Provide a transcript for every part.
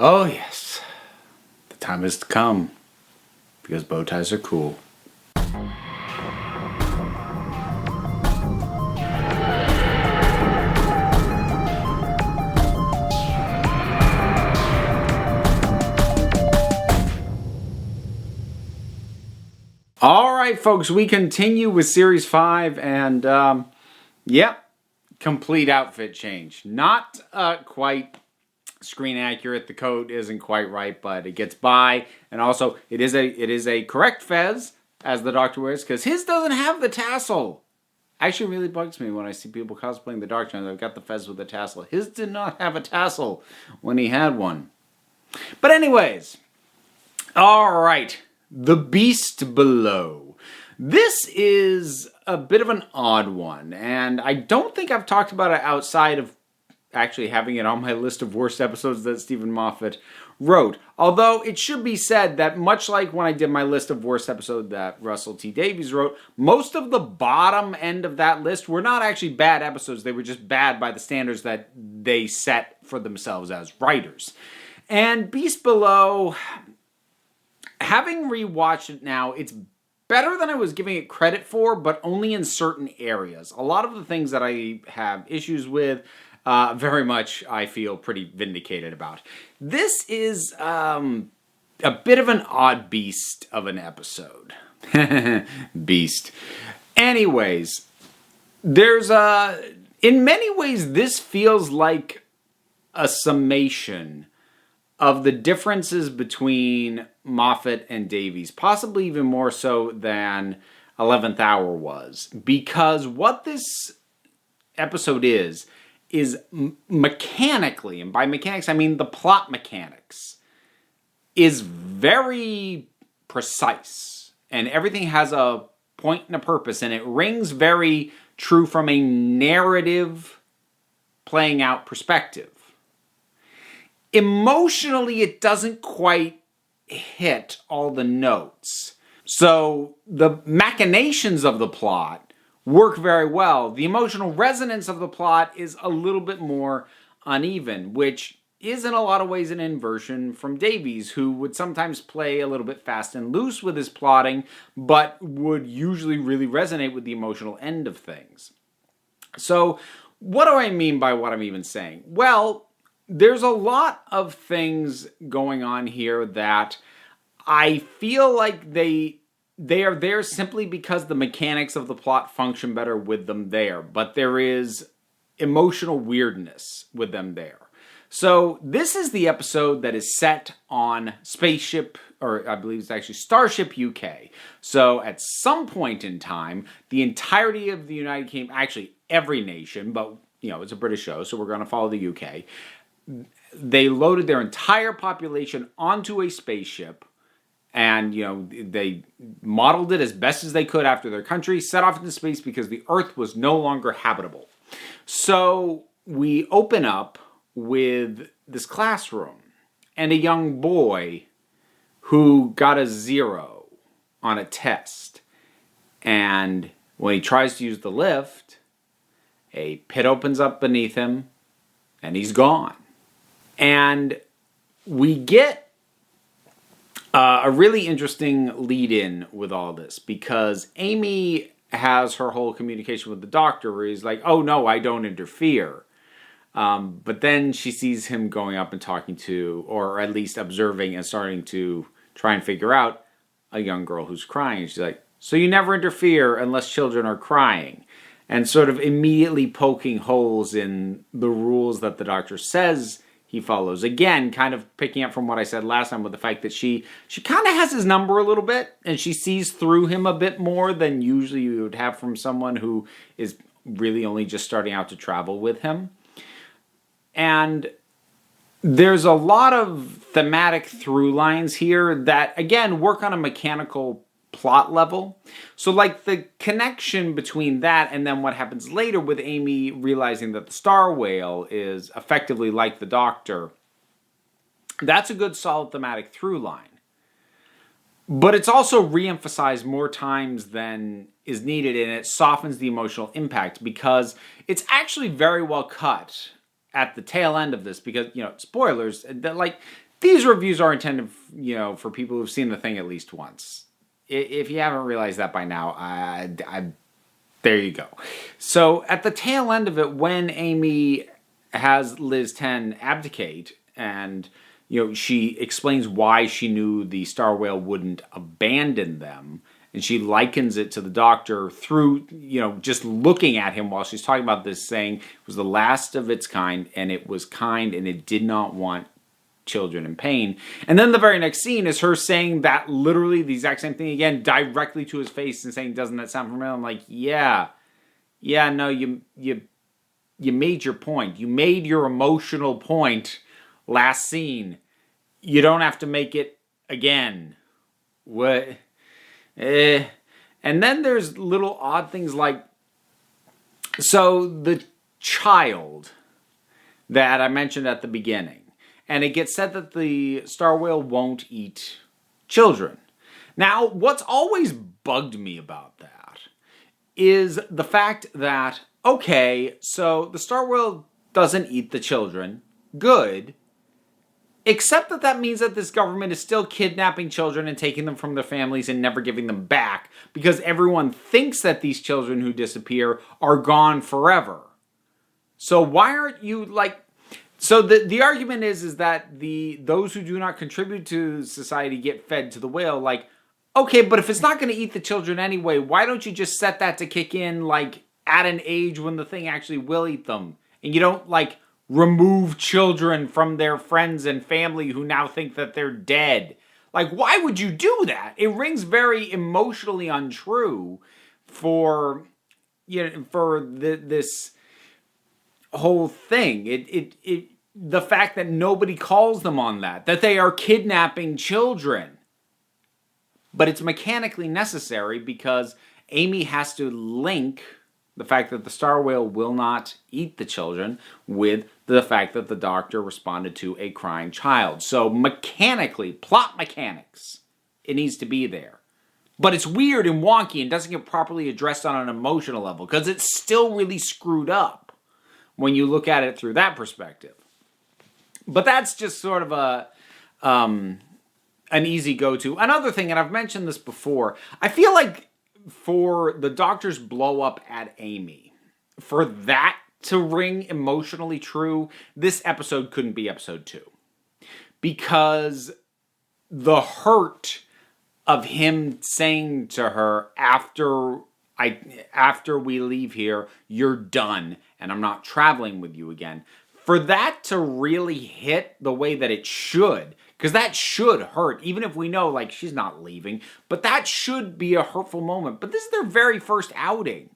Oh yes, the time has come, because bow ties are cool. Alright folks, we continue with Series 5, and complete outfit change. Not quite screen accurate, the coat isn't quite right, but it gets by, and also it is a correct fez, as the Doctor wears, because his doesn't have the tassel. Actually really bugs me when I see people cosplaying the Doctor and they've got the fez with the tassel. His did not have a tassel when he had one. But anyways, alright. The Beast Below. This is a bit of an odd one, and I don't think I've talked about it outside of actually having it on my list of worst episodes that Stephen Moffat wrote. Although it should be said that much like when I did my list of worst episodes that Russell T Davies wrote, most of the bottom end of that list were not actually bad episodes. They were just bad by the standards that they set for themselves as writers. And Beast Below, having rewatched it now, it's better than I was giving it credit for, but only in certain areas. A lot of the things that I have issues with, very much I feel pretty vindicated about. This is a bit of an odd beast of an episode. Beast. Anyways, in many ways this feels like a summation of the differences between Moffat and Davies, possibly even more so than 11th Hour was. Because what this episode is mechanically, and by mechanics I mean the plot mechanics, is very precise. And everything has a point and a purpose, and it rings very true from a narrative playing out perspective. Emotionally, it doesn't quite hit all the notes. So the machinations of the plot work very well. The emotional resonance of the plot is a little bit more uneven, which is in a lot of ways an inversion from Davies, who would sometimes play a little bit fast and loose with his plotting, but would usually really resonate with the emotional end of things. So what do I mean by what I'm even saying? Well, there's a lot of things going on here that I feel like they are there simply because the mechanics of the plot function better with them there. But there is emotional weirdness with them there. So this is the episode that is set on spaceship, or I believe it's actually Starship UK. So at some point in time, the entirety of the United Kingdom, actually every nation, but it's a British show, so we're going to follow the UK. They loaded their entire population onto a spaceship, and they modeled it as best as they could after their country, set off into space because the Earth was no longer habitable. So we open up with this classroom and a young boy who got a 0 on a test, and when he tries to use the lift, a pit opens up beneath him and he's gone. And we get a really interesting lead-in with all this, because Amy has her whole communication with the Doctor where he's like, oh no, I don't interfere. But then she sees him going up and talking to, or at least observing and starting to try and figure out, a young girl who's crying. She's like, so you never interfere unless children are crying. And sort of immediately poking holes in the rules that the Doctor says he follows. Again, kind of picking up from what I said last time with the fact that she kind of has his number a little bit, and she sees through him a bit more than usually you would have from someone who is really only just starting out to travel with him. And there's a lot of thematic through lines here that, again, work on a mechanical plot level. So like the connection between that and then what happens later with Amy realizing that the star whale is effectively like the Doctor, that's a good solid thematic through line. But it's also re-emphasized more times than is needed, and it softens the emotional impact because it's actually very well cut at the tail end of this, because, spoilers, that, like, these reviews are intended, for people who've seen the thing at least once. If you haven't realized that by now, there you go. So at the tail end of it, when Amy has Liz 10 abdicate, and she explains why she knew the star whale wouldn't abandon them, and she likens it to the Doctor through just looking at him while she's talking about this, saying it was the last of its kind, and it was kind, and it did not want children in pain. And then the very next scene is her saying that literally the exact same thing again, directly to his face, and saying, "Doesn't that sound familiar?" I'm like, yeah, no, you made your point. You made your emotional point last scene. You don't have to make it again. What? And then there's little odd things like, so the child that I mentioned at the beginning, and it gets said that the star whale won't eat children. Now, what's always bugged me about that is the fact that, okay, so the star whale doesn't eat the children. Good. Except that means that this government is still kidnapping children and taking them from their families and never giving them back, because everyone thinks that these children who disappear are gone forever. So why aren't you so the argument is that those who do not contribute to society get fed to the whale. Okay, but if it's not going to eat the children anyway, why don't you just set that to kick in at an age when the thing actually will eat them, and you don't remove children from their friends and family who now think that they're dead? Why would you do that? It rings very emotionally untrue for this whole thing. The fact that nobody calls them on that they are kidnapping children. But it's mechanically necessary because Amy has to link the fact that the star whale will not eat the children with the fact that the Doctor responded to a crying child. So mechanically, plot mechanics, it needs to be there. But it's weird and wonky and doesn't get properly addressed on an emotional level because it's still really screwed up when you look at it through that perspective. But that's just sort of an easy go-to. Another thing, and I've mentioned this before, I feel like for the Doctor's blow up at Amy, for that to ring emotionally true, this episode couldn't be episode 2. Because the hurt of him saying to her after we leave here, "You're done, and I'm not traveling with you again," for that to really hit the way that it should, because that should hurt, even if we know, she's not leaving. But that should be a hurtful moment. But this is their very first outing.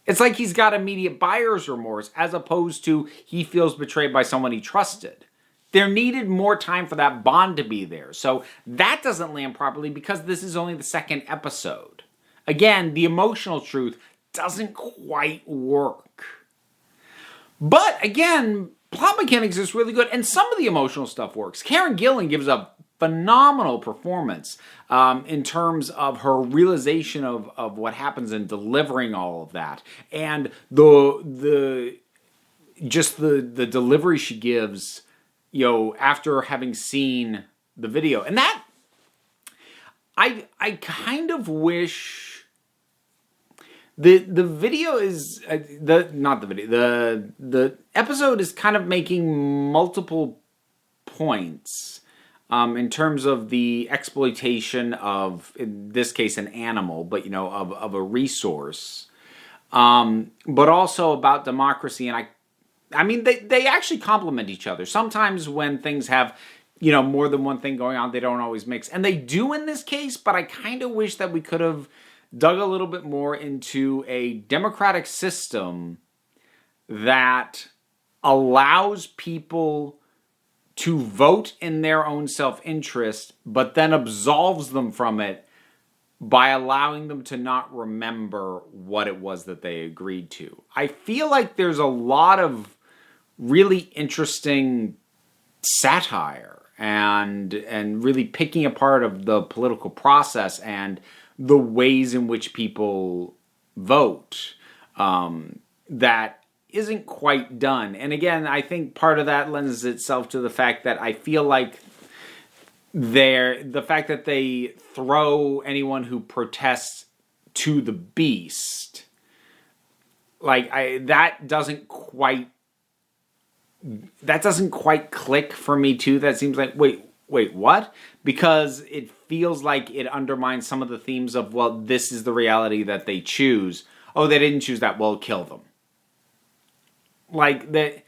It's like he's got immediate buyer's remorse, as opposed to he feels betrayed by someone he trusted. There needed more time for that bond to be there. So that doesn't land properly because this is only the second episode. Again, the emotional truth doesn't quite work. But again, plot mechanics is really good, and some of the emotional stuff works. Karen Gillan gives a phenomenal performance in terms of her realization of what happens in delivering all of that, and the delivery she gives, after having seen the video, and that I kind of wish. The video is the episode is kind of making multiple points in terms of the exploitation of, in this case, an animal, but of a resource, but also about democracy. And I mean they actually complement each other. Sometimes when things have more than one thing going on, they don't always mix, and they do in this case. But I kind of wish that we could have dug a little bit more into a democratic system that allows people to vote in their own self-interest, but then absolves them from it by allowing them to not remember what it was that they agreed to. I feel like there's a lot of really interesting satire and really picking apart of the political process and the ways in which people vote that isn't quite done. And again, I think part of that lends itself to the fact that I feel like the fact that they throw anyone who protests to the beast, like that doesn't quite click for me too. That seems like wait, what? Because it feels like it undermines some of the themes of, well, this is the reality that they choose. Oh, they didn't choose that. Well, kill them. Like the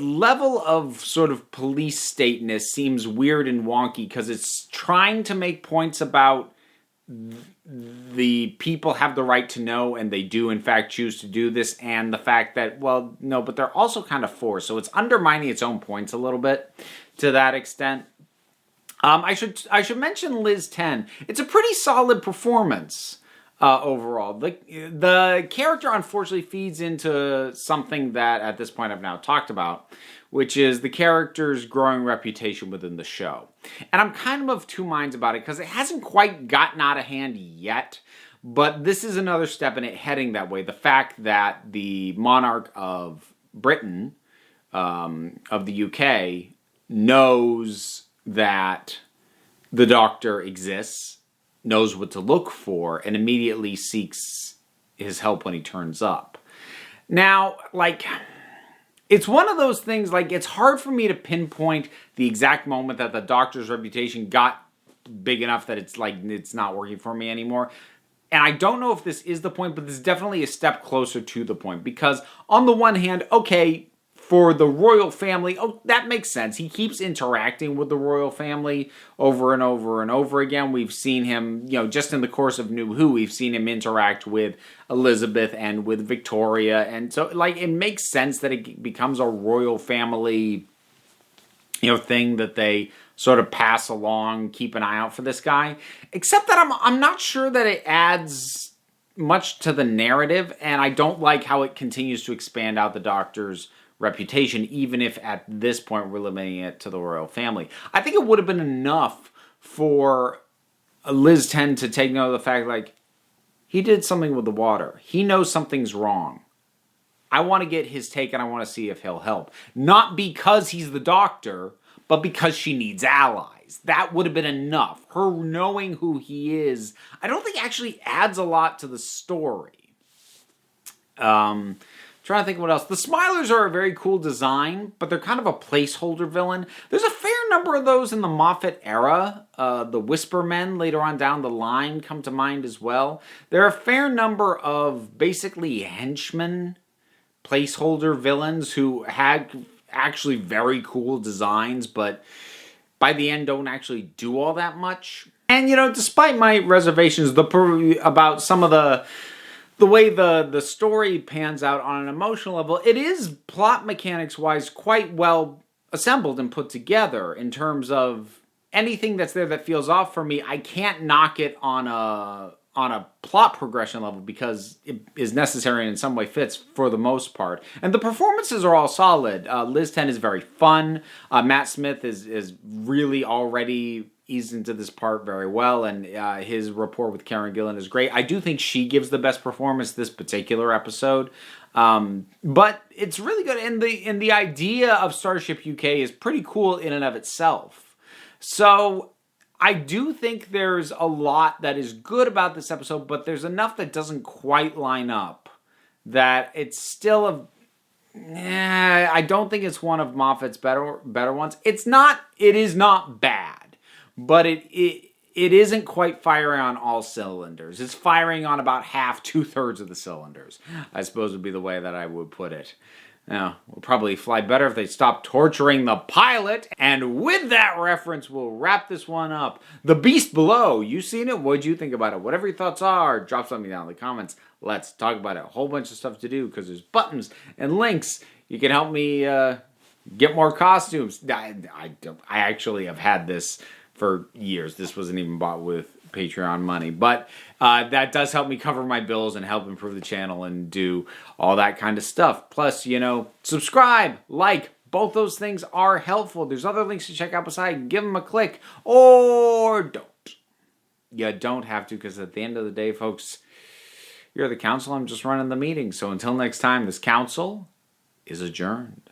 level of sort of police stateness seems weird and wonky because it's trying to make points about the people have the right to know, and they do in fact choose to do this, and the fact that, well, no, but they're also kind of forced, so it's undermining its own points a little bit to that extent. I should mention Liz 10. It's a pretty solid performance overall. The character unfortunately feeds into something that at this point I've now talked about, which is the character's growing reputation within the show. And I'm kind of two minds about it because it hasn't quite gotten out of hand yet, but this is another step in it heading that way. The fact that the monarch of Britain, of the UK, knows that the Doctor exists, knows what to look for, and immediately seeks his help when he turns up. Now, like, it's one of those things, like, it's hard for me to pinpoint the exact moment that the Doctor's reputation got big enough that it's like, it's not working for me anymore. And I don't know if this is the point, but this is definitely a step closer to the point. Because on the one hand, okay, for the royal family, oh, that makes sense. He keeps interacting with the royal family over and over and over again. We've seen him, just in the course of New Who, we've seen him interact with Elizabeth and with Victoria. And so, like, it makes sense that it becomes a royal family, thing that they sort of pass along, keep an eye out for this guy. Except that I'm not sure that it adds much to the narrative, and I don't like how it continues to expand out the Doctor's reputation, even if at this point we're limiting it to the royal family. I think it would have been enough for Liz 10 to take note of the fact, like, he did something with the water. He knows something's wrong. I want to get his take and I want to see if he'll help. Not because he's the Doctor, but because she needs allies. That would have been enough. Her knowing who he is, I don't think actually adds a lot to the story. Trying to think of what else. The Smilers are a very cool design, but they're kind of a placeholder villain. There's a fair number of those in the Moffat era. The Whisper Men later on down the line come to mind as well. There are a fair number of basically henchmen, placeholder villains who had actually very cool designs, but by the end don't actually do all that much. And, despite my reservations about some of the way the story pans out on an emotional level, it is, plot mechanics-wise, quite well assembled and put together in terms of anything that's there that feels off for me. I can't knock it on a plot progression level because it is necessary and in some way fits for the most part. And the performances are all solid. Liz 10 is very fun. Matt Smith is really already eased into this part very well, and his rapport with Karen Gillan is great. I do think she gives the best performance this particular episode, but it's really good. And the idea of Starship UK is pretty cool in and of itself. So I do think there's a lot that is good about this episode, but there's enough that doesn't quite line up that it's still I don't think it's one of Moffat's better ones. It is not bad. But it isn't quite firing on all cylinders. It's firing on about half, 2/3 of the cylinders, I suppose would be the way that I would put it. Now, we'll probably fly better if they stop torturing the pilot. And with that reference, we'll wrap this one up. The Beast Below. You seen it? What'd you think about it? Whatever your thoughts are, drop something down in the comments. Let's talk about it. A whole bunch of stuff to do because there's buttons and links. You can help me get more costumes. I actually have had this for years. This wasn't even bought with Patreon money. But that does help me cover my bills and help improve the channel and do all that kind of stuff. Plus, subscribe, like. Both those things are helpful. There's other links to check out beside. Give them a click. Or don't. You don't have to, because at the end of the day, folks, you're the council. I'm just running the meeting. So until next time, this council is adjourned.